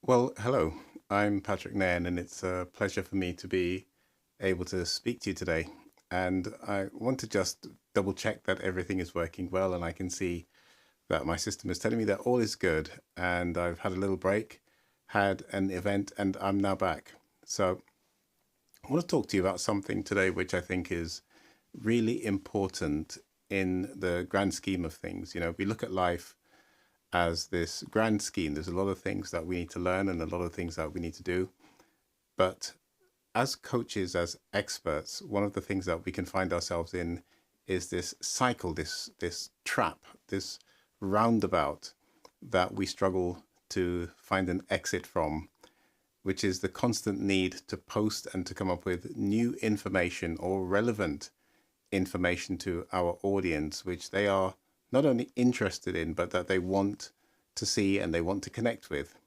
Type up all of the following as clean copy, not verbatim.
Well, hello. I'm Patrick Nairn, and it's a pleasure for me to be able to speak to you today. And I want to just double check that everything is working well, and I can see that my system is telling me that all is good. And I've had a little break, had an event, and I'm now back. So I want to talk to you about something today which I think is really important in the grand scheme of things. We look at life as this grand scheme. There's a lot of things that we need to learn and a lot of things that we need to do. But as coaches, as experts, one of the things that we can find ourselves in is this cycle, this trap, this roundabout that we struggle to find an exit from, which is the constant need to post and to come up with new information or relevant information to our audience, which they are not only interested in, but that they want to see and they want to connect with.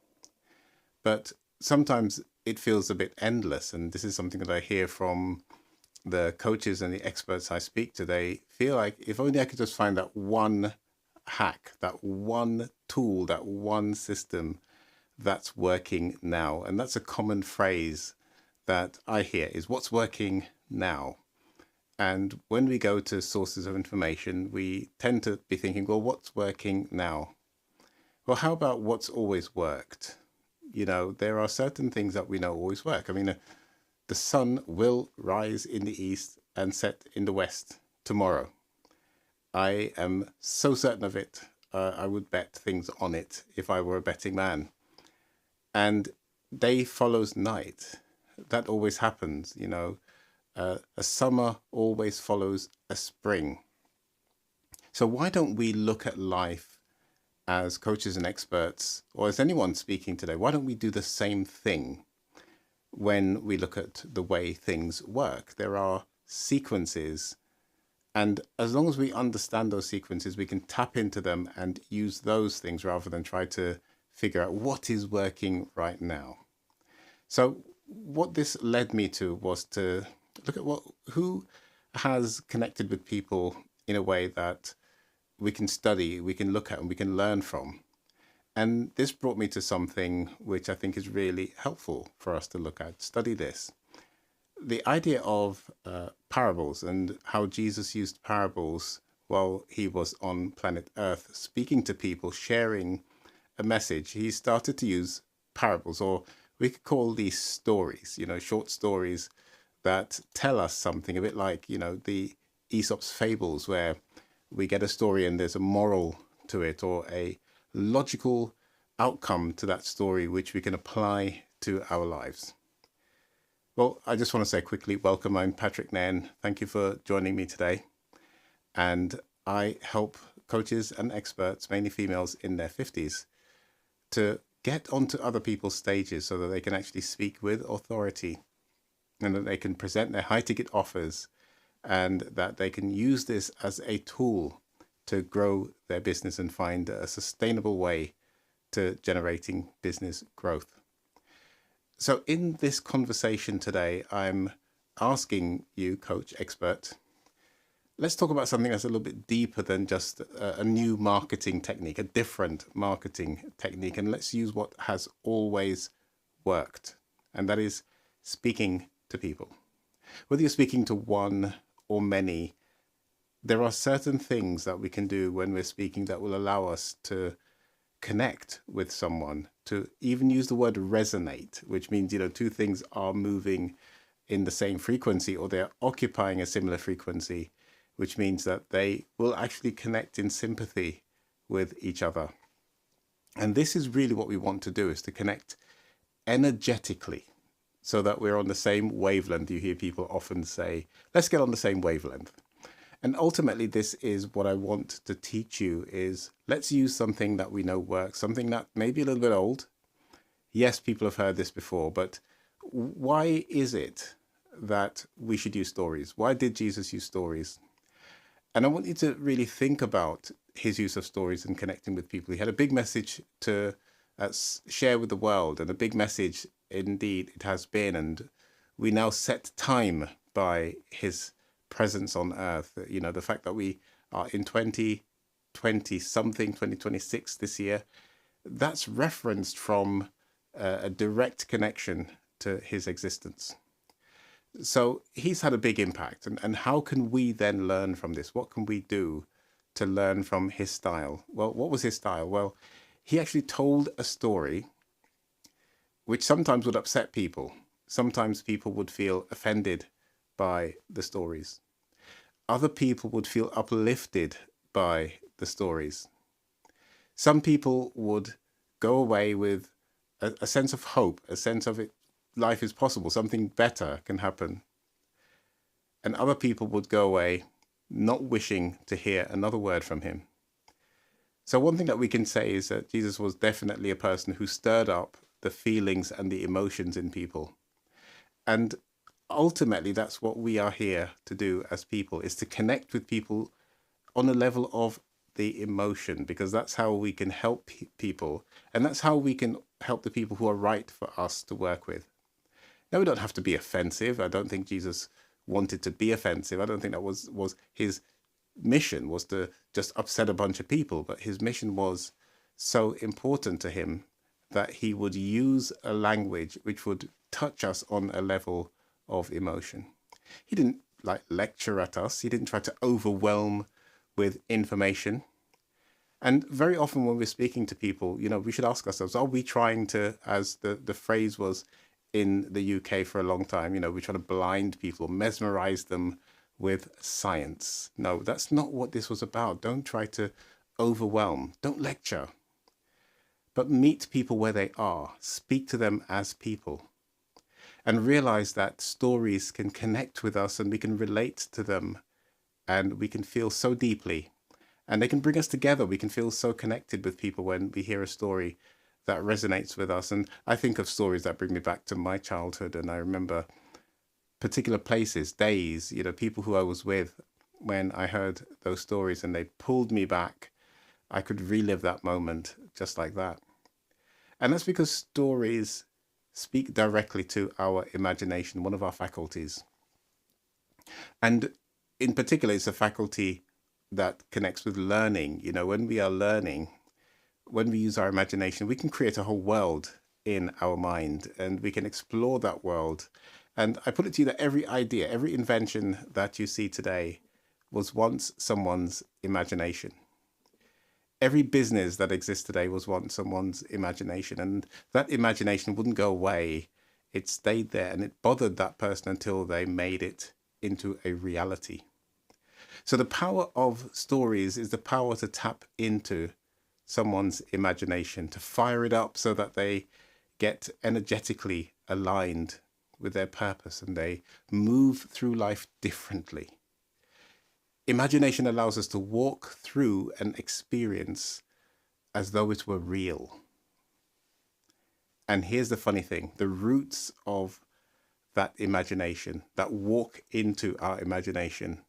But sometimes it feels a bit endless. And this is something that I hear from the coaches and the experts I speak to. They feel like if only I could just find that one hack, that one tool, that one system that's working now. And that's a common phrase that I hear is what's working now. And when we go to sources of information, we tend to be thinking, well, what's working now? Well, how about what's always worked? There are certain things that we know always work. I mean, the sun will rise in the east and set in the west tomorrow. I am so certain of it. I would bet things on it if I were a betting man. And day follows night. That always happens, a summer always follows a spring. So why don't we look at life as coaches and experts, or as anyone speaking today, why don't we do the same thing when we look at the way things work? There are sequences, and as long as we understand those sequences, we can tap into them and use those things rather than try to figure out what is working right now. So what this led me to was to look at who has connected with people in a way that we can study, we can look at, and we can learn from. And this brought me to something which I think is really helpful for us to look at, study this. The idea of parables and how Jesus used parables while he was on planet Earth, speaking to people, sharing a message. He started to use parables, or we could call these stories, short stories that tell us something, a bit like, the Aesop's fables, where we get a story and there's a moral to it or a logical outcome to that story, which we can apply to our lives. Well, I just want to say quickly, welcome. I'm Patrick Nairn. Thank you for joining me today. And I help coaches and experts, mainly females in their 50s, to get onto other people's stages so that they can actually speak with authority and that they can present their high ticket offers and that they can use this as a tool to grow their business and find a sustainable way to generating business growth. So in this conversation today, I'm asking you, coach, expert, let's talk about something that's a little bit deeper than just a new marketing technique, a different marketing technique. And let's use what has always worked. And that is speaking to people. Whether you're speaking to one or many, there are certain things that we can do when we're speaking that will allow us to connect with someone, to even use the word resonate, which means, two things are moving in the same frequency or they're occupying a similar frequency, which means that they will actually connect in sympathy with each other. And this is really what we want to do, is to connect energetically so that we're on the same wavelength. You hear people often say, let's get on the same wavelength. And ultimately, this is what I want to teach you is let's use something that we know works, something that may be a little bit old. Yes, people have heard this before, but why is it that we should use stories? Why did Jesus use stories? And I want you to really think about his use of stories and connecting with people. He had a big message to share with the world, and a big message indeed it has been. And we now set time by his presence on earth. The fact that we are in 2020 something, 2026 this year, that's referenced from a direct connection to his existence. So he's had a big impact. And how can we then learn from this? What can we do to learn from his style? Well, what was his style? Well, he actually told a story which sometimes would upset people. Sometimes people would feel offended by the stories. Other people would feel uplifted by the stories. Some people would go away with a sense of hope, a sense of it, life is possible, something better can happen. And other people would go away not wishing to hear another word from him. So one thing that we can say is that Jesus was definitely a person who stirred up the feelings and the emotions in people. And ultimately, that's what we are here to do as people, is to connect with people on a level of the emotion, because that's how we can help people. And that's how we can help the people who are right for us to work with. Now, we don't have to be offensive. I don't think Jesus wanted to be offensive. I don't think that was his mission, was to just upset a bunch of people. But his mission was so important to him that he would use a language which would touch us on a level of emotion. He didn't lecture at us. He didn't try to overwhelm with information. And very often when we're speaking to people, we should ask ourselves, are we trying to, as the phrase was in the UK for a long time, we try to blind people, mesmerize them with science. No, that's not what this was about. Don't try to overwhelm. Don't lecture. But meet people where they are. Speak to them as people. And realize that stories can connect with us and we can relate to them and we can feel so deeply. And they can bring us together. We can feel so connected with people when we hear a story that resonates with us. And I think of stories that bring me back to my childhood. And I remember particular places, days, people who I was with when I heard those stories and they pulled me back. I could relive that moment just like that. And that's because stories speak directly to our imagination, one of our faculties. And in particular, it's a faculty that connects with learning. When we are learning, when we use our imagination, we can create a whole world in our mind and we can explore that world. And I put it to you that every idea, every invention that you see today was once someone's imagination. Every business that exists today was once someone's imagination, and that imagination wouldn't go away. It stayed there and it bothered that person until they made it into a reality. So the power of stories is the power to tap into someone's imagination, to fire it up so that they get energetically aligned with their purpose and they move through life differently. Imagination allows us to walk through an experience as though it were real. And here's the funny thing, the roots of that imagination, that walk into our imagination,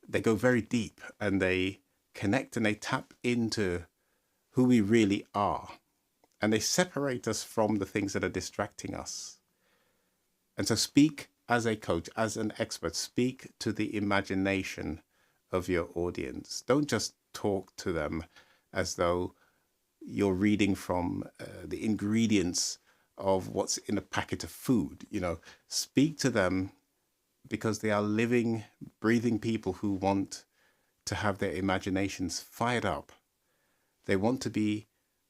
they go very deep and they connect and they tap into who we really are. And they separate us from the things that are distracting us. And so speak as a coach, as an expert, speak to the imagination of your audience. Don't just talk to them as though you're reading from the ingredients of what's in a packet of food. Speak to them because they are living, breathing people who want to have their imaginations fired up. They want to be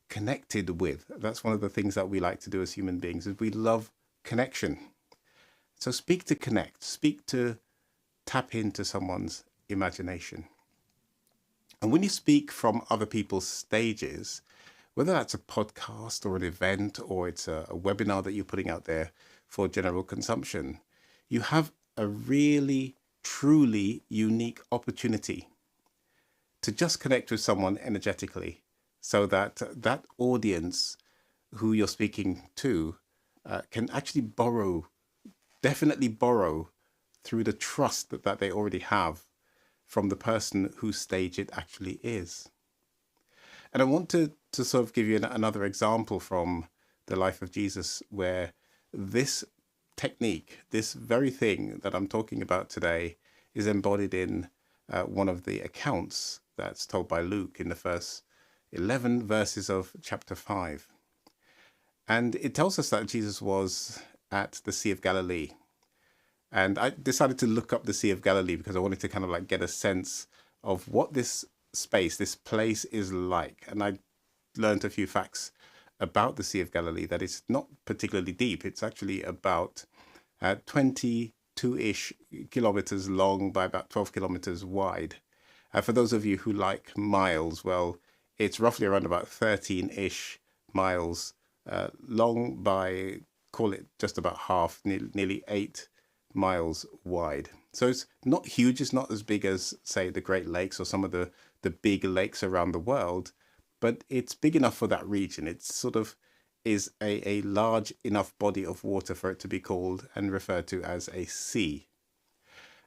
connected with. That's one of the things that we like to do as human beings, is we love connection. So speak to connect, speak to tap into someone's imagination. And when you speak from other people's stages, whether that's a podcast or an event or it's a webinar that you're putting out there for general consumption, you have a really, truly unique opportunity to just connect with someone energetically so that that audience who you're speaking to can actually definitely borrow through the trust that they already have from the person whose stage it actually is. And I want to sort of give you another example from the life of Jesus where this technique, this very thing that I'm talking about today, is embodied in one of the accounts that's told by Luke in the first 11 verses of chapter 5. And it tells us that Jesus was at the Sea of Galilee. And I decided to look up the Sea of Galilee because I wanted to kind of like get a sense of what this space, this place is like. And I learned a few facts about the Sea of Galilee, that it's not particularly deep. It's actually about 22-ish kilometers long by about 12 kilometers wide. For those of you who like miles, well, it's roughly around about 13-ish miles long by, call it just about half, nearly 8 miles wide. So it's not huge. It's not as big as, say, the Great Lakes or some of the big lakes around the world, but it's big enough for that region. It sort of is a large enough body of water for it to be called and referred to as a sea.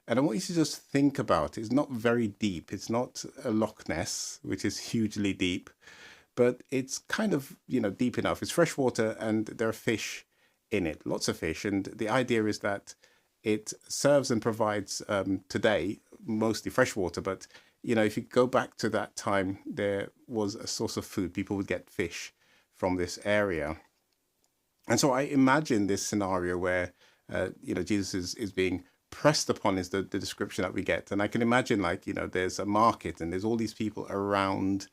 And I want you to just think about it. It's not very deep. It's not a Loch Ness, which is hugely deep, but it's kind of, deep enough. It's fresh water and there are fish in it, lots of fish. And the idea is that it serves and provides today mostly fresh water. But, if you go back to that time, there was a source of food. People would get fish from this area. And so I imagine this scenario where, Jesus is being pressed upon is the description that we get. And I can imagine there's a market and there's all these people around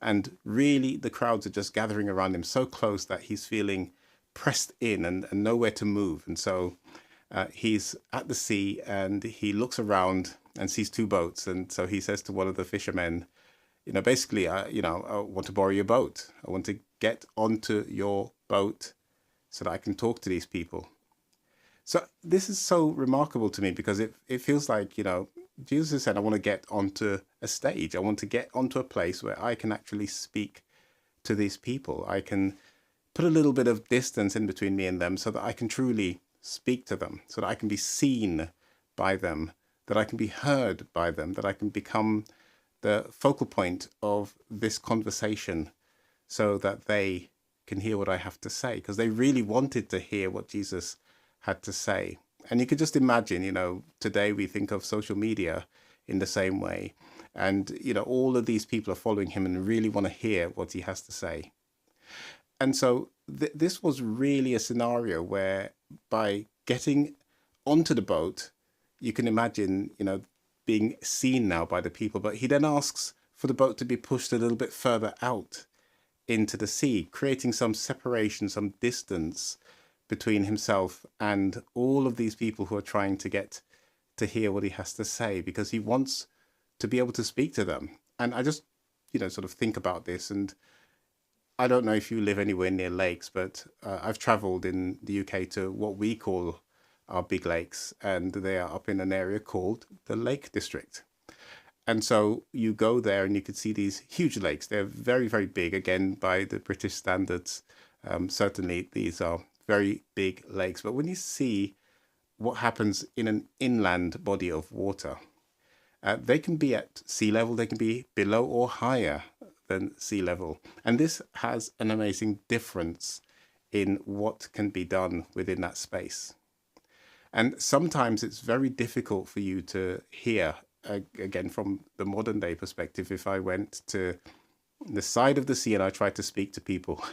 and really the crowds are just gathering around him so close that he's feeling pressed in and nowhere to move. And so he's at the sea and he looks around and sees two boats. And so he says to one of the fishermen, basically, I want to borrow your boat. I want to get onto your boat so that I can talk to these people. So this is so remarkable to me because it feels like, Jesus has said, I want to get onto a stage. I want to get onto a place where I can actually speak to these people. I can put a little bit of distance in between me and them so that I can truly speak to them, so that I can be seen by them, that I can be heard by them, that I can become the focal point of this conversation so that they can hear what I have to say, because they really wanted to hear what Jesus had to say. And you could just imagine, today we think of social media in the same way. And, all of these people are following him and really want to hear what he has to say. And so this was really a scenario where by getting onto the boat, you can imagine, being seen now by the people. But he then asks for the boat to be pushed a little bit further out into the sea, creating some separation, some distance between himself and all of these people who are trying to get to hear what he has to say, because he wants to be able to speak to them. And I just, sort of think about this. And I don't know if you live anywhere near lakes, but I've traveled in the UK to what we call our big lakes, and they are up in an area called the Lake District. And so you go there and you can see these huge lakes. They're very, very big, again, by the British standards. Certainly, these are very big lakes. But when you see what happens in an inland body of water, they can be at sea level, they can be below or higher than sea level. And this has an amazing difference in what can be done within that space. And sometimes it's very difficult for you to hear, again, from the modern day perspective. If I went to the side of the sea and I tried to speak to people,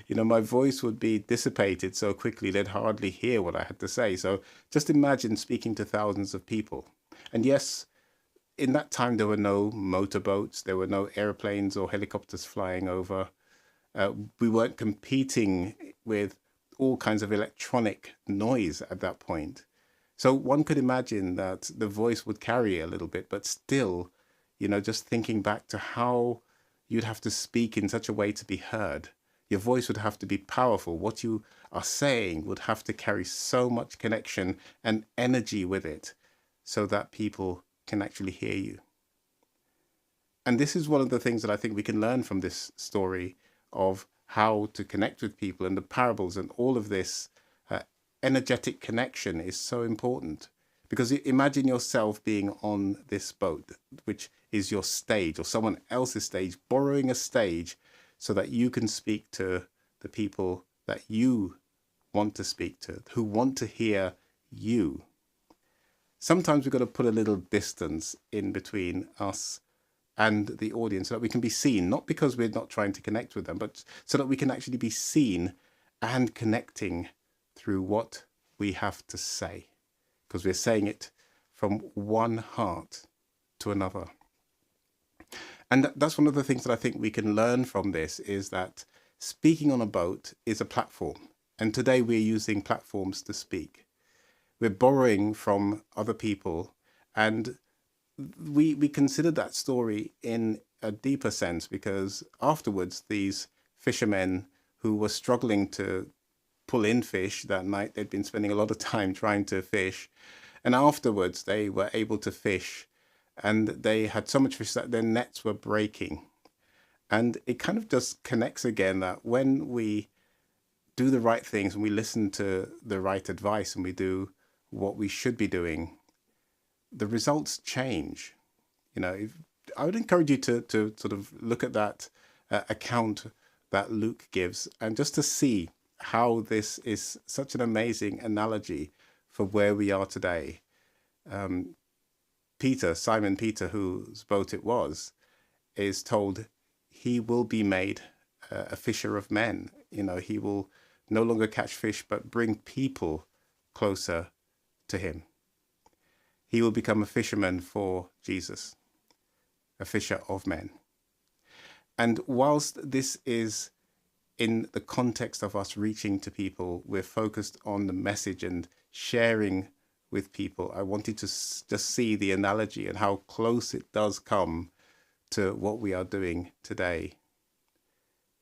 my voice would be dissipated so quickly they'd hardly hear what I had to say. So just imagine speaking to thousands of people. And yes, in that time, there were no motorboats, there were no airplanes or helicopters flying over. We weren't competing with all kinds of electronic noise at that point. So one could imagine that the voice would carry a little bit, but still, just thinking back to how you'd have to speak in such a way to be heard. Your voice would have to be powerful. What you are saying would have to carry so much connection and energy with it so that people can actually hear you. And this is one of the things that I think we can learn from this story of how to connect with people, and the parables and all of this energetic connection is so important. Because imagine yourself being on this boat, which is your stage or someone else's stage, borrowing a stage so that you can speak to the people that you want to speak to, who want to hear you. Sometimes we've got to put a little distance in between us and the audience so that we can be seen, not because we're not trying to connect with them, but so that we can actually be seen and connecting through what we have to say, because we're saying it from one heart to another. And that's one of the things that I think we can learn from this, is that speaking on a boat is a platform. And today we're using platforms to speak. We're borrowing from other people, and we consider that story in a deeper sense, because afterwards these fishermen who were struggling to pull in fish that night, they'd been spending a lot of time trying to fish, and afterwards they were able to fish, and they had so much fish that their nets were breaking. And it kind of just connects again that when we do the right things and we listen to the right advice and we do what we should be doing, the results change. I would encourage you to sort of look at that account that Luke gives, and just to see how this is such an amazing analogy for where we are today. Simon Peter, whose boat it was, is told he will be made a fisher of men. He will no longer catch fish, but bring people closer to him. He will become a fisherman for Jesus, a fisher of men. And whilst this is in the context of us reaching to people, we're focused on the message and sharing with people, I wanted to just see the analogy and how close it does come to what we are doing today.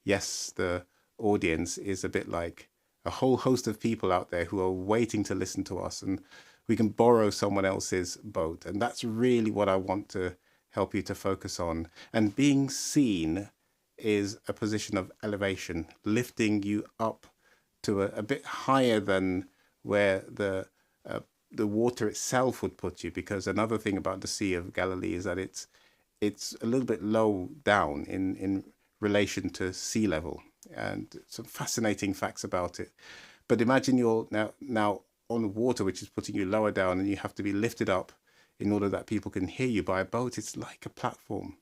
Yes, the audience is a bit like a whole host of people out there who are waiting to listen to us, and we can borrow someone else's boat. And that's really what I want to help you to focus on. And being seen is a position of elevation, lifting you up to a bit higher than where the water itself would put you. Because another thing about the Sea of Galilee is that it's a little bit low down in relation to sea level, and some fascinating facts about it. But imagine you're now on water, which is putting you lower down, and you have to be lifted up in order that people can hear you by a boat. It's like a platform.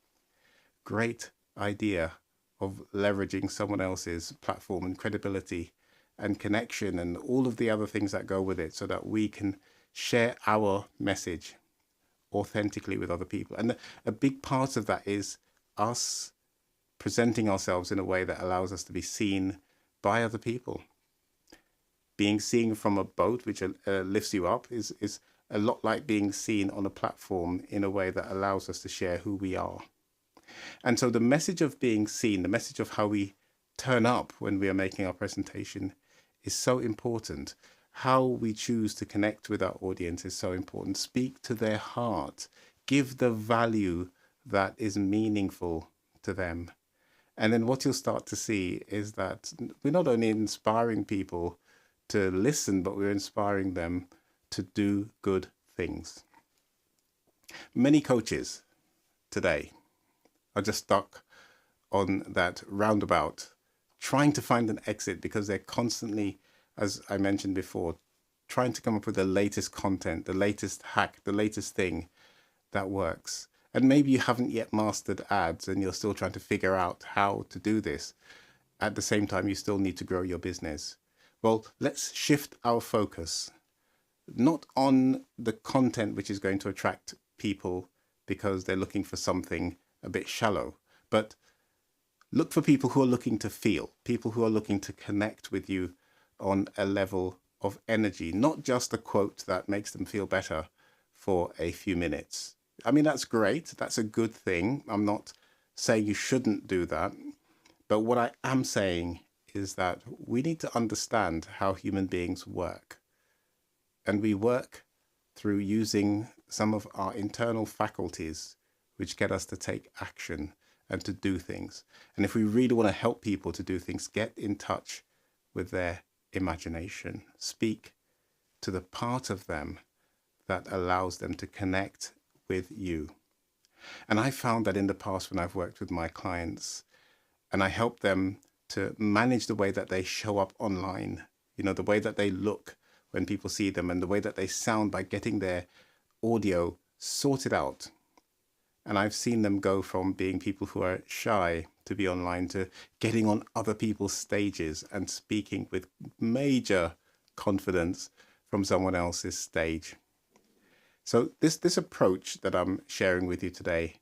Great idea of leveraging someone else's platform and credibility and connection and all of the other things that go with it, so that we can share our message authentically with other people. And a big part of that is us presenting ourselves in a way that allows us to be seen by other people. Being seen from a boat, which lifts you up, is a lot like being seen on a platform in a way that allows us to share who we are. And so the message of being seen, the message of how we turn up when we are making our presentation, is so important. How we choose to connect with our audience is so important. Speak to their heart. Give the value that is meaningful to them. And then what you'll start to see is that we're not only inspiring people to listen, but we're inspiring them to do good things. Many coaches today are just stuck on that roundabout, trying to find an exit, because they're constantly, as I mentioned before, trying to come up with the latest content, the latest hack, the latest thing that works. And maybe you haven't yet mastered ads and you're still trying to figure out how to do this. At the same time, you still need to grow your business. Well, let's shift our focus, not on the content which is going to attract people because they're looking for something a bit shallow, but look for people who are looking to feel, people who are looking to connect with you on a level of energy, not just a quote that makes them feel better for a few minutes. I mean, that's great. That's a good thing. I'm not saying you shouldn't do that. But what I am saying is that we need to understand how human beings work. And we work through using some of our internal faculties, which get us to take action and to do things. And if we really want to help people to do things, get in touch with their imagination. Speak to the part of them that allows them to connect with you. And I found that in the past when I've worked with my clients and I help them to manage the way that they show up online, the way that they look when people see them and the way that they sound by getting their audio sorted out, And I've seen them go from being people who are shy to be online to getting on other people's stages and speaking with major confidence from someone else's stage. So this approach that I'm sharing with you today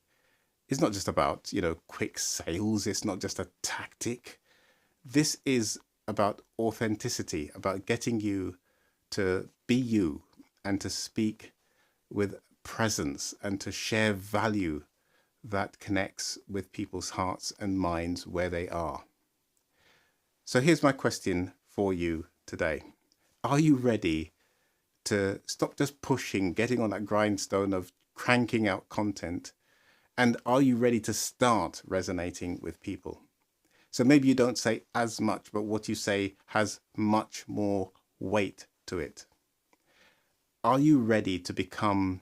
is not just about, quick sales. It's not just a tactic. This is about authenticity, about getting you to be you and to speak with presence and to share value that connects with people's hearts and minds where they are. So here's my question for you today. Are you ready to stop just pushing, getting on that grindstone of cranking out content? And are you ready to start resonating with people? So maybe you don't say as much, but what you say has much more weight to it. Are you ready to become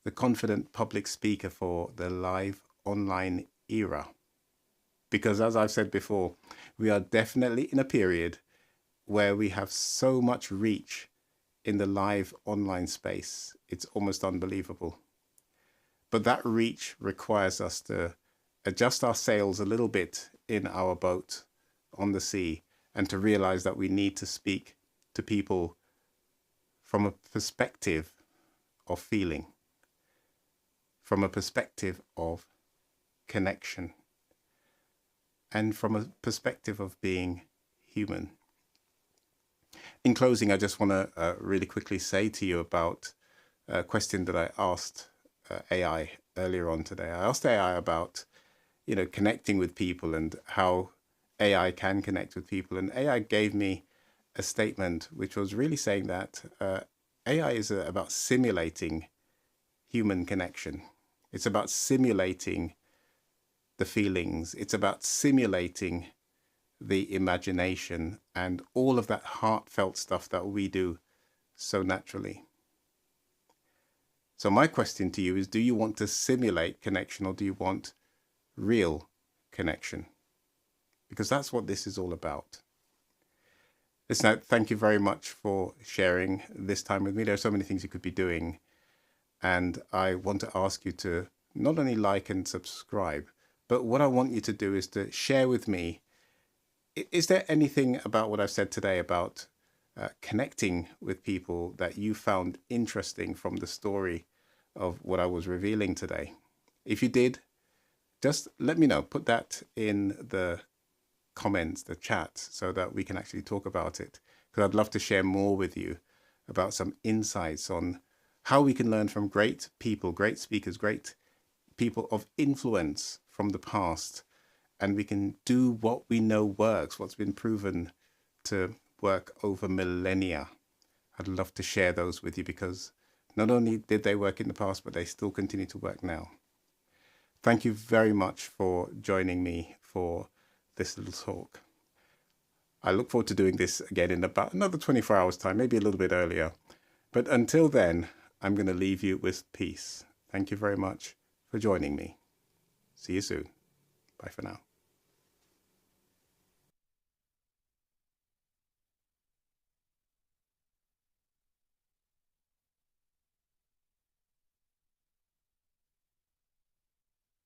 the confident public speaker for the live online era? Because as I've said before, we are definitely in a period where we have so much reach in the live online space. It's almost unbelievable. But that reach requires us to adjust our sails a little bit in our boat on the sea and to realize that we need to speak to people from a perspective of feeling, from a perspective of connection, and from a perspective of being human. In closing, I just want to really quickly say to you about a question that I asked AI earlier on today. I asked AI about, connecting with people and how AI can connect with people. And AI gave me a statement which was really saying that AI is about simulating human connection. It's about simulating the feelings. It's about simulating the imagination and all of that heartfelt stuff that we do so naturally. So my question to you is, do you want to simulate connection or do you want real connection? Because that's what this is all about. Listen, thank you very much for sharing this time with me. There are so many things you could be doing. And I want to ask you to not only like and subscribe, but what I want you to do is to share with me. Is there anything about what I've said today about connecting with people that you found interesting from the story of what I was revealing today? If you did, just let me know. Put that in the comments, the chat, so that we can actually talk about it. Because I'd love to share more with you about some insights on how we can learn from great people, great speakers, great people of influence from the past. And we can do what we know works, what's been proven to work over millennia. I'd love to share those with you because not only did they work in the past, but they still continue to work now. Thank you very much for joining me for this little talk. I look forward to doing this again in about another 24 hours time, maybe a little bit earlier. But until then, I'm going to leave you with peace. Thank you very much for joining me. See you soon. Bye for now.